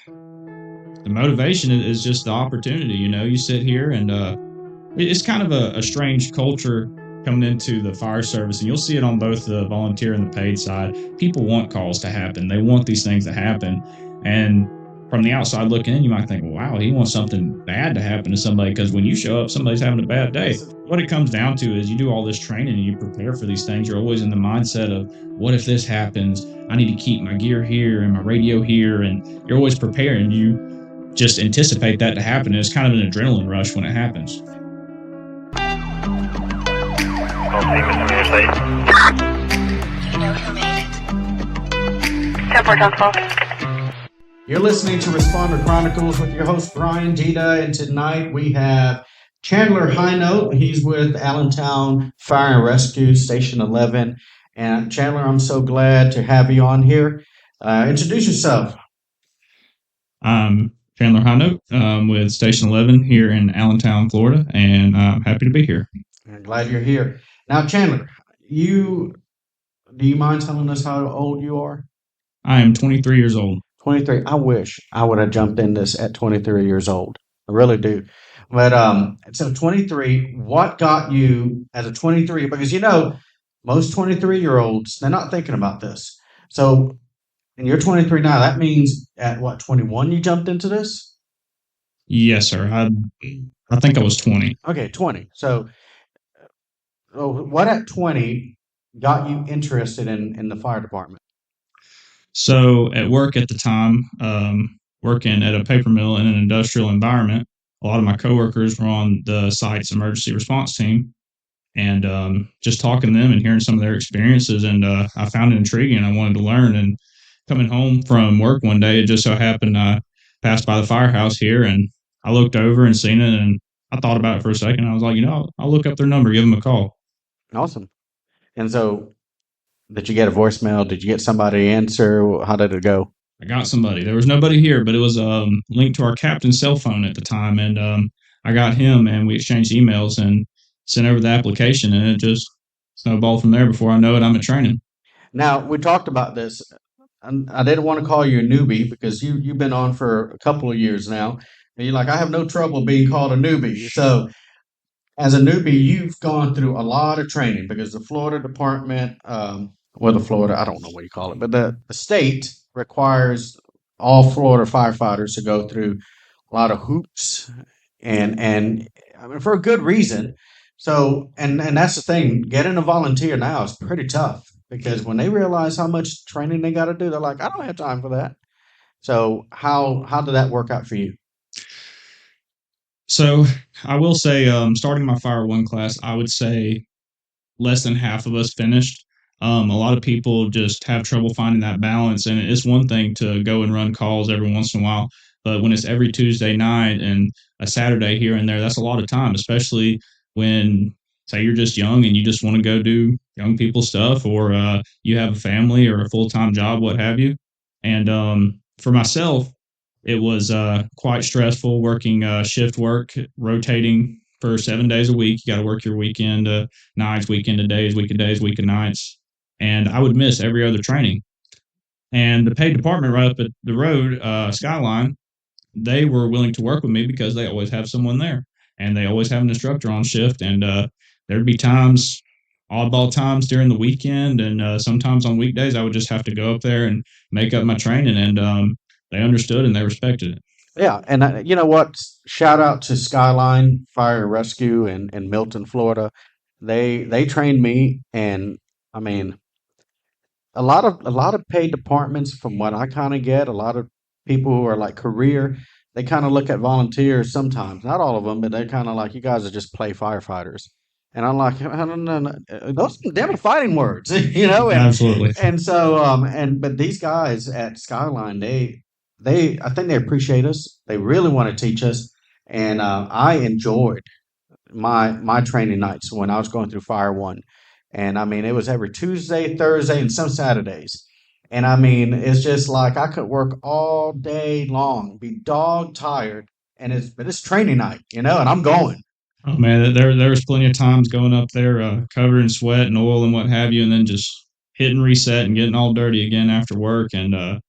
The motivation is just the opportunity. You sit here and it's kind of a strange culture coming into the fire service, and you'll see it on both the volunteer and the paid side. People want calls to happen. They want these things to happen. And from the outside looking in, you might think, well, wow, he wants something bad to happen to somebody, because when you show up, somebody's having a bad day. What it comes down to is you do all this training and you prepare for these things. You're always in the mindset of, what if this happens? I need to keep my gear here and my radio here. And you're always preparing. You just anticipate that to happen. And it's kind of an adrenaline rush when it happens. You're listening to Responder Chronicles with your host, Brian Dita, and tonight we have Chandler Hinote. He's with Allentown Fire and Rescue, Station 11. And Chandler, I'm so glad to have you on here. Introduce yourself. I'm Chandler Hinote with Station 11 here in Allentown, Florida, and I'm happy to be here. I'm glad you're here. Now, Chandler, do you mind telling us how old you are? I am 23 years old. 23. I wish I would have jumped in this at 23 years old. I really do. But so 23, what got you as a 23? Because most 23-year-olds, they're not thinking about this. So, and you're 23 now. That means at what, 21 you jumped into this? Yes, sir. I think I was 20. Okay, 20. So, what at 20 got you interested in the fire department? So at work at the time, working at a paper mill in an industrial environment, a lot of my coworkers were on the site's emergency response team, and just talking to them and hearing some of their experiences, and I found it intriguing. I wanted to learn. And coming home from work one day, it just so happened I passed by the firehouse here, and I looked over and seen it, and I thought about it for a second. I was like, I'll look up their number, give them a call. Awesome. And so, did you get a voicemail? Did you get somebody to answer? How did it go? I got somebody. There was nobody here, but it was linked to our captain's cell phone at the time, and I got him, and we exchanged emails and sent over the application, and it just snowballed from there. Before I know it, I'm at training. Now, we talked about this. I didn't want to call you a newbie because you've been on for a couple of years now. And you're like, I have no trouble being called a newbie. So, as a newbie, you've gone through a lot of training because the Florida Department, the Florida, I don't know what you call it, but the state requires all Florida firefighters to go through a lot of hoops and I mean, for a good reason. So, and that's the thing, getting a volunteer now is pretty tough because when they realize how much training they got to do, they're like, I don't have time for that. So how did that work out for you? So I will say, starting my Fire 1 class, I would say less than half of us finished. A lot of people just have trouble finding that balance, and it's one thing to go and run calls every once in a while, but when it's every Tuesday night and a Saturday here and there, that's a lot of time, especially when, say, you're just young and you just want to go do young people stuff, or you have a family or a full-time job, what have you. And for myself, it was quite stressful working shift work, rotating for 7 days a week. You got to work your weekend nights, weekend of days, week of days, week of nights. And I would miss every other training. And the paid department right up at the road, Skyline, they were willing to work with me because they always have someone there. And they always have an instructor on shift. And there'd be times, oddball times during the weekend. And sometimes on weekdays, I would just have to go up there and make up my training. And they understood and they respected it. Yeah, and you know what? Shout out to Skyline Fire and Rescue in Milton, Florida. They trained me, and I mean, a lot of paid departments, from what I kind of get, a lot of people who are like career, they kind of look at volunteers sometimes. Not all of them, but they're kind of like, you guys are just play firefighters. And I'm like, I don't know, those them are fighting words, Absolutely. and so but these guys at Skyline, I think they appreciate us. They really want to teach us, and I enjoyed my training nights when I was going through Fire One, and I mean it was every Tuesday, Thursday, and some Saturdays, and I mean it's just like I could work all day long, be dog tired, but it's training night, and I'm going. Oh man, there was plenty of times going up there, covered in sweat and oil and what have you, and then just hitting reset and getting all dirty again after work. And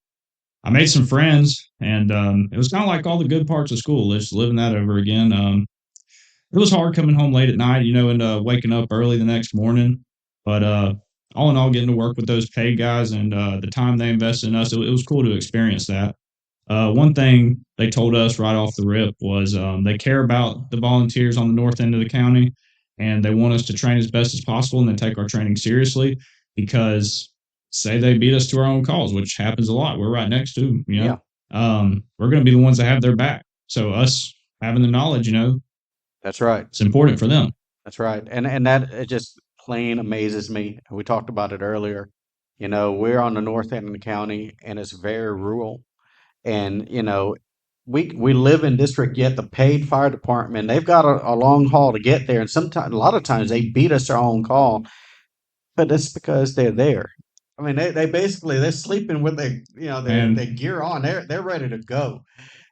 I made some friends, and it was kind of like all the good parts of school, just living that over again. It was hard coming home late at night, and waking up early the next morning. But all in all, getting to work with those paid guys and the time they invested in us, it was cool to experience that. One thing they told us right off the rip was they care about the volunteers on the north end of the county, and they want us to train as best as possible, and they take our training seriously because say they beat us to our own cause, which happens a lot. We're right next to them, Yeah, we're going to be the ones that have their back. So us having the knowledge, that's right. it's important for them. That's right. And that it just plain amazes me. We talked about it earlier. We're on the north end of the county and it's very rural. And we live in district, yet the paid fire department, they've got a long haul to get there. And sometimes a lot of times they beat us our own call, but it's because they're there. I mean, they basically they're sleeping with their And gear on. They're ready to go.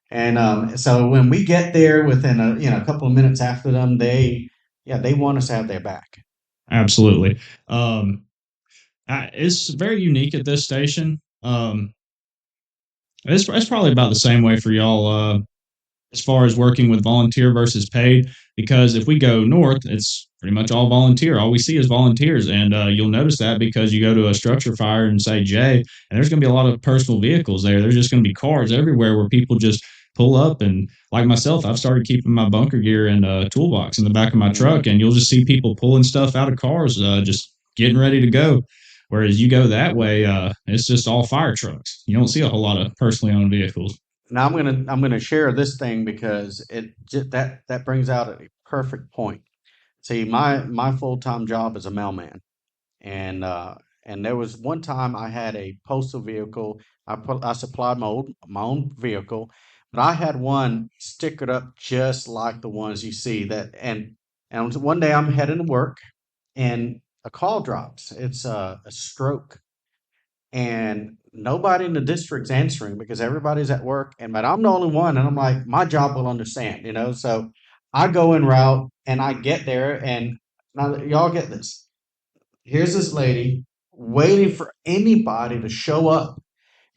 And so when we get there within a couple of minutes after them, they want us to have their back. absolutely. Um, it's very unique at this station. It's probably about the same way for y'all. As far as working with volunteer versus paid, because if we go north, it's pretty much all volunteer. All we see is volunteers, and you'll notice that because you go to a structure fire and say Jay, and there's going to be a lot of personal vehicles there. There's just going to be cars everywhere where people just pull up. And like myself, I've started keeping my bunker gear in a toolbox in the back of my Hmm. truck, and you'll just see people pulling stuff out of cars, just getting ready to go. Whereas you go that way, it's just all fire trucks. You don't see a whole lot of personally owned vehicles. Now I'm gonna share this thing because that brings out a perfect point. See, my full-time job is a mailman, and there was one time I had a postal vehicle. I supplied my own vehicle, but I had one stickered up just like the ones you see that. And one day I'm heading to work, and a call drops. It's a stroke, and nobody in the district's answering because everybody's at work. And but I'm the only one, and I'm like, my job will understand. So I go en route, and I get there, and now y'all get this. Here's this lady waiting for anybody to show up.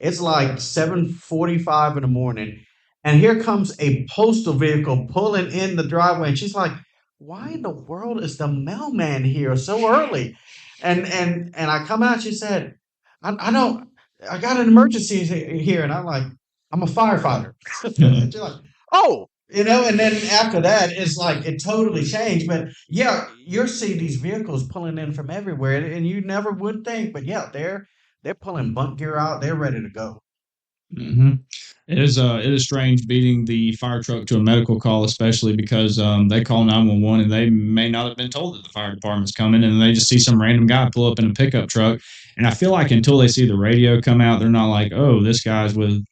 It's like 7:45 in the morning, and here comes a postal vehicle pulling in the driveway, and she's like, "Why in the world is the mailman here so early?" And I come out, she said, "I don't, I got an emergency here," and I'm like, "I'm a firefighter." And she's like, "Oh." And then after that, it's like it totally changed. But yeah, you're seeing these vehicles pulling in from everywhere, and you never would think, but yeah, they're pulling bunk gear out. They're ready to go. Hmm. It is strange beating the fire truck to a medical call, especially because they call 911 and they may not have been told that the fire department's coming, and they just see some random guy pull up in a pickup truck. And I feel like until they see the radio come out, they're not like, oh, this guy's with.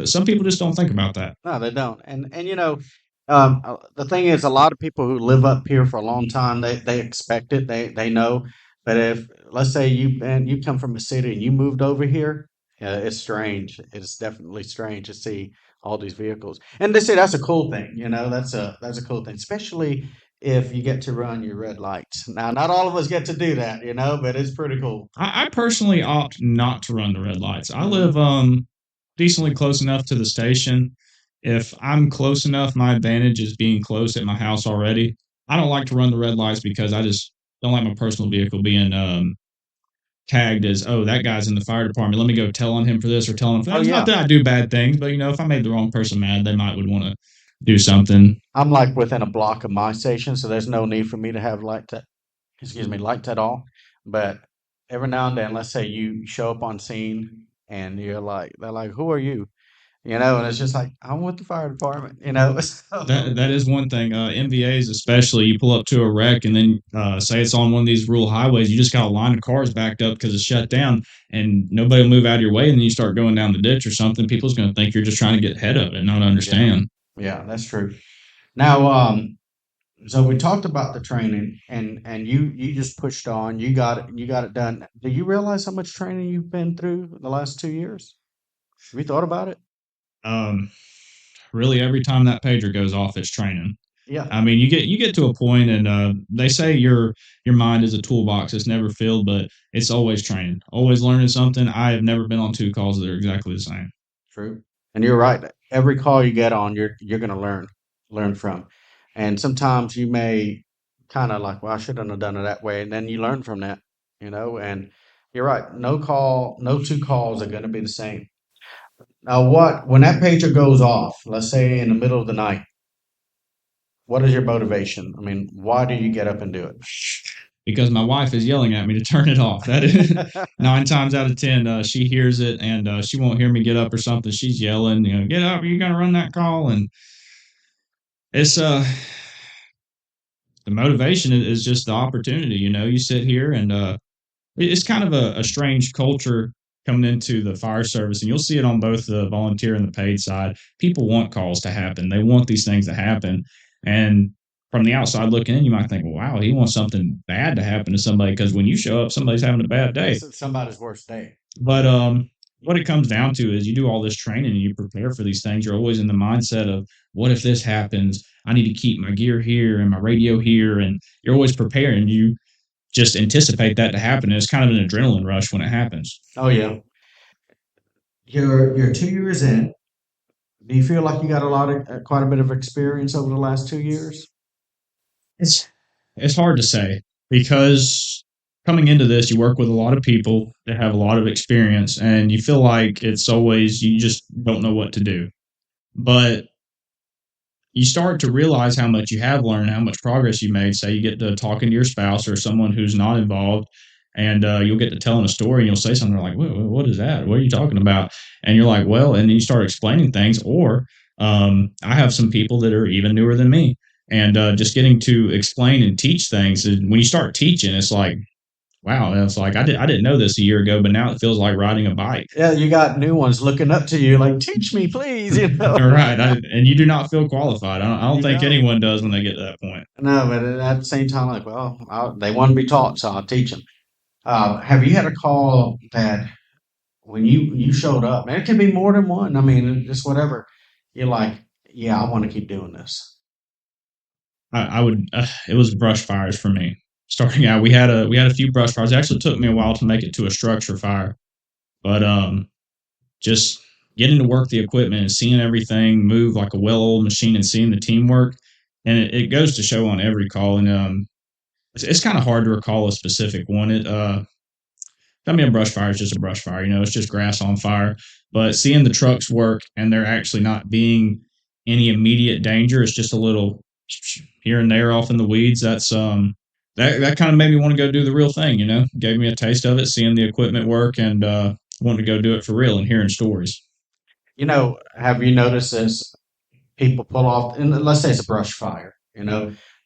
Some people just don't think about that. No, they don't. And the thing is, a lot of people who live up here for a long time, they expect it. They know. But if let's say you come from a city and you moved over here, it's strange. It's definitely strange to see all these vehicles. And they say that's a cool thing. That's a cool thing, especially if you get to run your red lights. Now, not all of us get to do that, but it's pretty cool. I personally opt not to run the red lights. I live Hmm. decently close enough to the station. If I'm close enough, my advantage is being close at my house already. I don't like to run the red lights because I just don't like my personal vehicle being tagged as, oh, that guy's in the fire department. Let me go tell on him for this or tell him for that. Oh It's not yeah. that I do bad things, but if I made the wrong person mad, they might would want to do something. I'm like within a block of my station, so there's no need for me to have lights at all. But every now and then, let's say you show up on scene and they're like, who are you? And it's just like, I'm with the fire department. That So, that is one thing. MVAs especially, you pull up to a wreck and then say it's on one of these rural highways. You just got a line of cars backed up because it's shut down, and nobody will move out of your way. And then you start going down the ditch or something. People's going to think you're just trying to get ahead of it, not yeah, understand. yeah, that's true. Now, so we talked about the training and you just pushed on, you got it done. Do you realize how much training you've been through the last 2 years? Have you thought about it? Um, Really, every time that pager goes off, it's training. Yeah. I mean, you get to a point, and they say your mind is a toolbox; it's never filled, but it's always training, always learning something. I have never been on two calls that are exactly the same. True. And you're right. Every call you get on, you're going to learn from. And sometimes you may kind of like, well, I shouldn't have done it that way, and then you learn from that, you know. And you're right. No two calls are going to be the same. Now, what when that pager goes off, let's say in the middle of the night, what is your motivation? I mean, why do you get up and do Because my wife is yelling at me to turn it off. That is it? 9 times out of 10, she hears it and she won't hear me get up or something. She's yelling, get up, you got to run that call. And it's, the motivation is just the opportunity. You sit here and it's kind of a strange culture coming into the fire service, and you'll see it on both the volunteer and the paid side. People want calls to happen. They want these things to happen. And from the outside looking in, you might think, well, wow, he wants something bad to happen to somebody because when you show up, somebody's having a bad day. It's somebody's worst day. But what it comes down to is you do all this training and you prepare for these things. You're always in the mindset of, what if this happens? I need to keep my gear here and my radio here. And you're always preparing. You just anticipate that to happen. And it's kind of an adrenaline rush when it happens. Oh yeah. You're 2 years in. Do you feel like you got quite a bit of experience over the last 2 years? It's it's hard to say because coming into this, you work with a lot of people that have a lot of experience, and you feel like it's always you just don't know what to do. But you start to realize how much you have learned, how much progress you made. Say you get to talking to your spouse or someone who's not involved, and you'll get to telling a story, and you'll say something like, what is that? What are you talking about?" And you're like, "Well," and then you start explaining things. Or I have some people that are even newer than me, and just getting to explain and teach things. And when you start teaching, it's like, wow, it's like I didn't know this a year ago, but now it feels like riding a bike. Yeah, you got new ones looking up to you like, teach me, please, you know. All right, and you do not feel qualified. I don't You think don't. anyone does when they get to that point. No, but at the same time, like, well, they want to be taught, so I'll teach them. Have you had a call that when you showed up, and it could be more than one. I mean, just whatever. You're like, yeah, I want to keep doing this. I would. It was brush fires for me. Starting out, we had a few brush fires. It actually took me a while to make it to a structure fire, but just getting to work the equipment and seeing everything move like a well-oiled machine and seeing the teamwork, and it goes to show on every call. And it's kind of hard to recall a specific one. I mean, a brush fire is just a brush fire. It's just grass on fire. But seeing the trucks work and there actually not being any immediate danger, it's just a little here and there off in the weeds. That kind of made me want to go do the real thing. Gave me a taste of it, seeing the equipment work, and wanting to go do it for real and hearing stories. Have you noticed this? People pull off, and let's say it's a brush fire.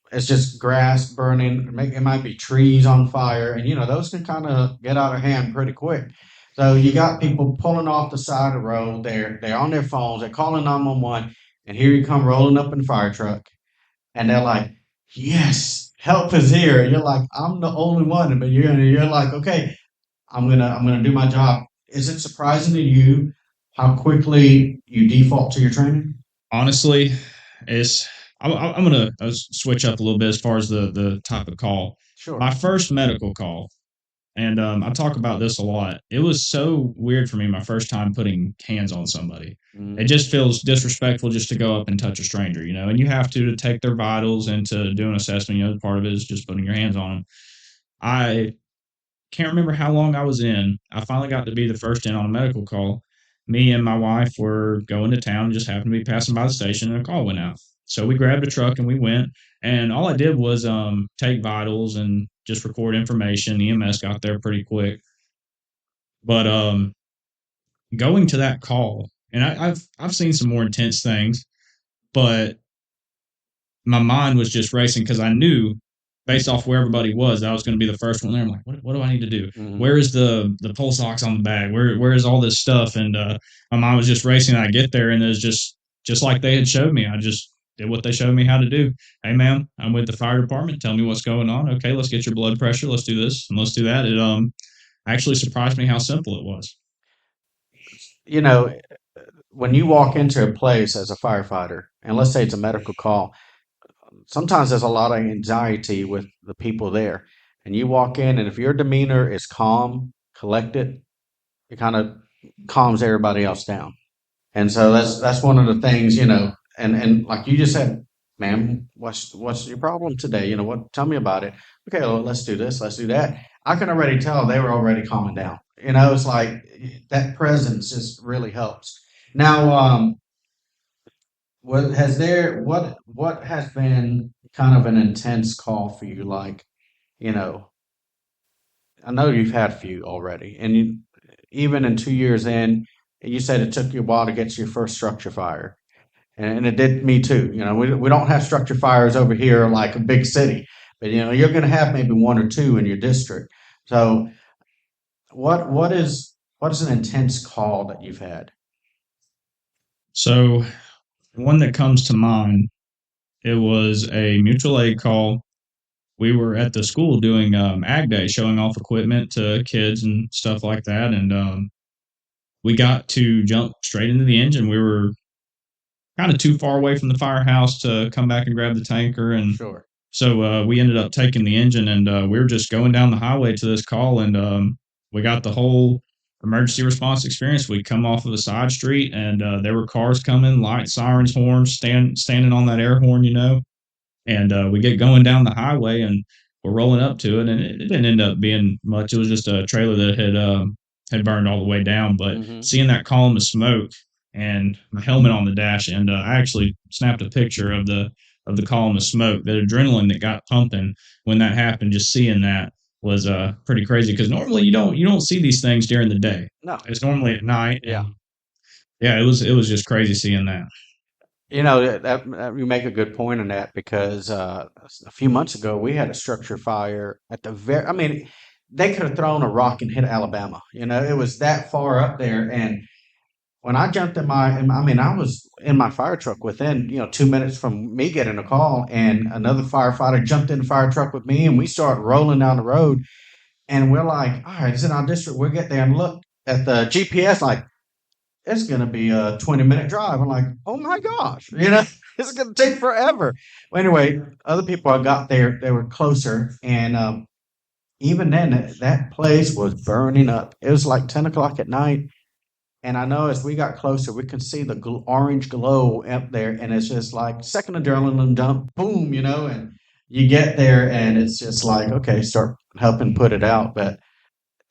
It's just grass burning. It might be trees on fire, and those can kind of get out of hand pretty quick. So you got people pulling off the side of the road. They're on their phones. They're calling 911, and here you come rolling up in a fire truck, and they're like, "Yes, help is here." And you're like, "I'm the only one," but you're like, "Okay, I'm gonna do my job." Is it surprising to you how quickly you default to your training? Honestly, it's I'm gonna switch up a little bit as far as the type of call. Sure. My first medical call, and I talk about this a lot. It was so weird for me my first time putting hands on somebody. It Mhm. just feels disrespectful just to go up and touch a stranger, and you have to take their vitals and to do an assessment. Part of it is just putting your hands on them. I can't remember how long I was in. I finally got to be the first in on a medical call. Me and my wife were going to town, just happened to be passing by the station, and a call went out. So we grabbed a truck and we went. And all I did was take vitals and just record information. EMS got there pretty quick. But going to that call, and I've seen some more intense things, but my mind was just racing because I knew based off where everybody was, I was going to be the first one there. I'm like, what do I need to do? Mhm. Where is the pulse ox on the bag? Where is all this stuff? And my mind was just racing. I get there, and it was just like they had showed me. I just did what they showed me how to do. Hey, ma'am, I'm with the fire department. Tell me what's going on. Okay, let's get your blood pressure. Let's do this and let's do that. It actually surprised me how simple it was. You know, when you walk into a place as a firefighter, and let's say it's a medical call, sometimes there's a lot of anxiety with the people there. And you walk in, and if your demeanor is calm, collected, it kind of calms everybody else down. And so that's one of the things, and like you just said, ma'am, what's your problem today? What? Tell me about it. Okay, well, let's do this, let's do that. I can already tell they were already calming down. It's like that presence just really helps. Now, what has been kind of an intense call for you? Like, you know, I know you've had a few already, and even in 2 years in, you said it took you a while to get to your first structure fire, and it did me too. We don't have structure fires over here like a big city, but you're going to have maybe one or two in your district. So, what is an intense call that you've had? So one that comes to mind, it was a mutual aid call. We were at the school doing ag day, showing off equipment to kids and stuff like that, and we got to jump straight into the engine. We were kind of too far away from the firehouse to come back and grab the tanker, and Sure. so we ended up taking the engine, and we were just going down the highway to this call, and we got the whole emergency response experience. We come off of a side street, and there were cars coming, lights, sirens, horns, standing on that air horn, and we get going down the highway, and we're rolling up to it, and it didn't end up being much. It was just a trailer that had burned all the way down. But Hmm. seeing that column of smoke and my helmet on the dash, and I actually snapped a picture of the column of smoke. The adrenaline that got pumping when that happened, just seeing that was pretty crazy, because normally you don't see these things during the day. No. It's normally at night, Yeah. and yeah, it was just crazy seeing that. You make a good point on that because a few months ago we had a structure fire at the very. I mean, they could have thrown a rock and hit Alabama. It was that far up there. And when I jumped I mean, I was in my fire truck within 2 minutes from me getting a call, and another firefighter jumped in the fire truck with me, and we started rolling down the road. And we're like, all right, it's in our district. We'll get there and look at the GPS, like it's going to be a 20-minute drive. I'm like, oh my gosh, it's going to take forever. Well, anyway, other people I got there, they were closer. And even then, that place was burning up. It was like 10 o'clock at night. And I know as we got closer, we could see the orange glow up there. And it's just like second adrenaline dump, boom, and you get there and it's just like, okay, start helping put it out. But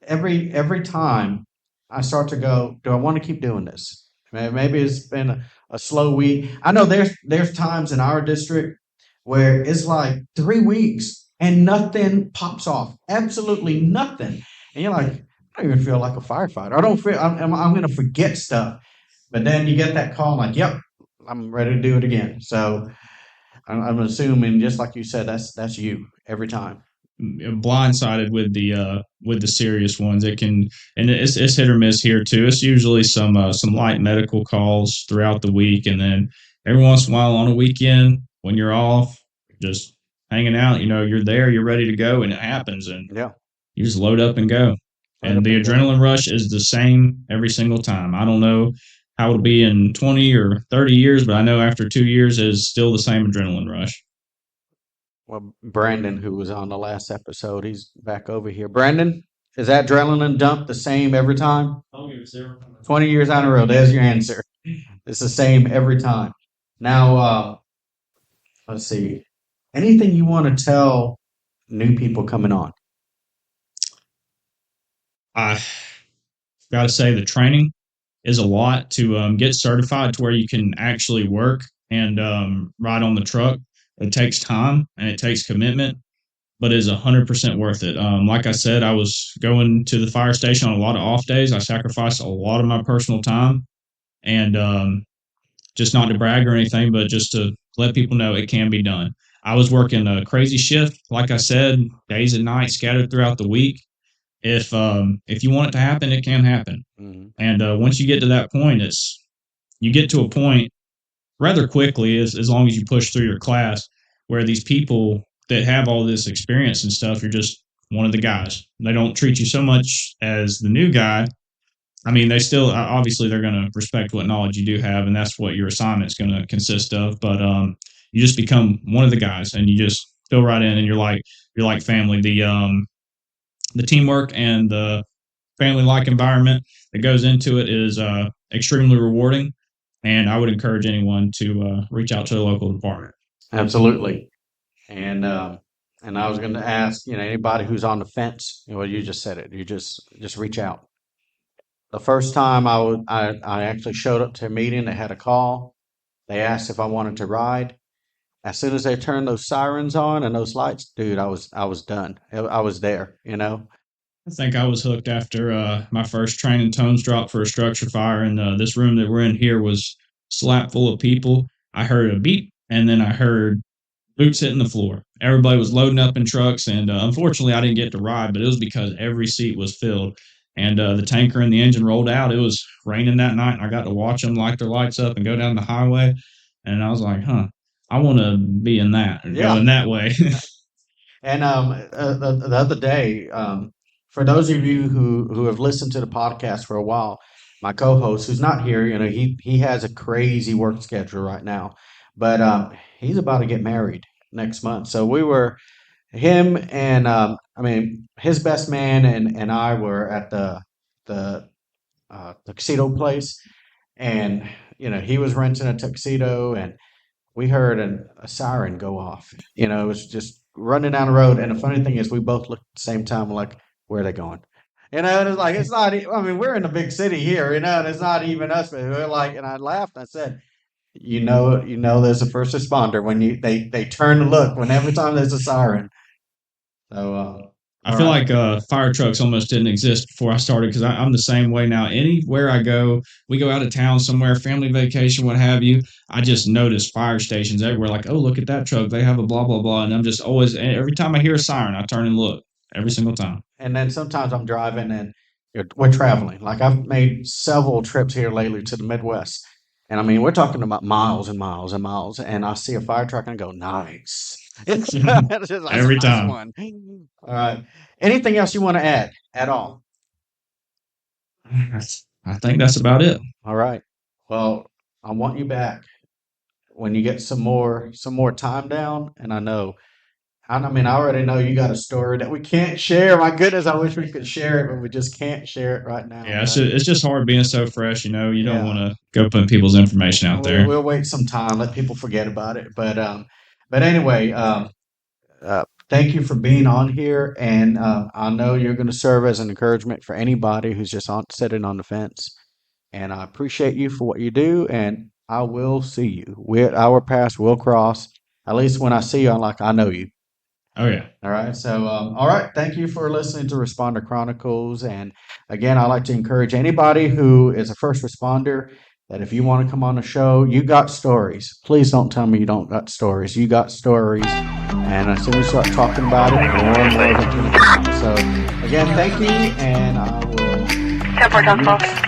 every time I start to go, do I want to keep doing this? Maybe it's been a slow week. I know there's times in our district where it's like 3 weeks and nothing pops off, absolutely nothing, and you're like, I don't even feel like a firefighter. I don't feel I'm going to forget stuff, but then you get that call like, yep, I'm ready to do it again. So I'm assuming, just like you said, that's you every time. Blindsided with the serious ones. It can, and it's hit or miss here too. It's usually some light medical calls throughout the week, and then every once in a while on a weekend when you're off, just hanging out. You're there, you're ready to go, and it happens, and Yeah, you just load up and go. load And up the and go. adrenaline rush is the same every single time. I don't know how it'll be in 20 or 30 years, but I know after 2 years it is still the same adrenaline rush. Well, Brandon, who was on the last episode, he's back over here. Brandon, is that adrenaline dump the same every time? 20 years on a row. There's your answer. It's the same every time. Now, let's see. Anything you want to tell new people coming on? I got to say the training is a lot to get certified to where you can actually work and ride on the truck. It takes time and it takes commitment, but it is 100% worth it. Like I said, I was going to the fire station on a lot of off days. I sacrificed a lot of my personal time, and just not to brag or anything, but just to let people know it can be done. I was working a crazy shift, like I said, days and nights scattered throughout the week. If you want it to happen, it can happen. Hmm. And once you get to that point, you get to a point rather quickly, as long as you push through your class, where these people that have all this experience and stuff, you're just one of the guys. They don't treat you so much as the new guy. I mean, they still obviously they're going to respect what knowledge you do have, and that's what your assignment's going to consist of. But you just become one of the guys, and you just fill right in, and you're like family. The teamwork and the family like environment that goes into it is extremely rewarding. and I would encourage anyone to reach out to the local department. Absolutely. And I was going to ask, anybody who's on the fence, well, you just said it. You just reach out. The first time I actually showed up to a meeting, they had a call. They asked if I wanted to ride. As soon as they turned those sirens on and those lights, dude, I was done. I was there. I think I was hooked after my first training tones dropped for a structure fire, and this room that we're in here was slap full of people. I heard a beep, and then I heard boots hitting the floor. Everybody was loading up in trucks, and unfortunately, I didn't get to ride, but it was because every seat was filled. And the tanker and the engine rolled out. It was raining that night, and I got to watch them light their lights up and go down the highway. And I was like, huh, I want to be in that and go Yeah. in that way. And the other day, for those of you who have listened to the podcast for a while, my co-host who's not here, he has a crazy work schedule right now, but he's about to get married next month. So we were him and his best man and I were at the tuxedo place, and he was renting a tuxedo, and we heard a siren go off. It was just running down the road. And the funny thing is, we both looked at the same time, like, where are they going? And it's like, it's not, we're in a big city here, and it's not even us, but we're like, and I laughed and I said, there's a first responder when they turn to look when every time there's a siren. So, I all feel right. like fire trucks almost didn't exist before I started because I'm the same way now. Anywhere I go, we go out of town somewhere, family vacation, what have you. I just notice fire stations everywhere. Like, oh, look at that truck. They have a blah, blah, blah. And I'm just always, every time I hear a siren, I turn and look every single time. And then sometimes I'm driving and we're traveling. Like I've made several trips here lately to the Midwest. And we're talking about miles and miles and miles. And I see a fire truck and I go, nice. It's just, that's a Every nice time. one. All right. Anything else you want to add at all? I think that's about it. All right. Well, I want you back when you get some more time down. And I already know you got a story that we can't share. My goodness, I wish we could share it, but we just can't share it right now. Yeah, But it's just hard being so fresh. You don't yeah, want to go putting people's information out we'll, there. we'll wait some time, let people forget about it. But anyway, thank you for being on here, and I know you're going to serve as an encouragement for anybody who's just sitting on the fence. And I appreciate you for what you do, and I will see you. Our paths will cross. At least when I see you, I'm like, I know you. Oh, yeah. All right. So, all right. Thank you for listening to Responder Chronicles. And again, I like to encourage anybody who is a first responder that if you want to come on the show, you got stories. Please don't tell me you don't got stories. You got stories. And as soon as we start talking about it, more and more of it's going to come out. So, again, thank you. And I will. 10 4 Council.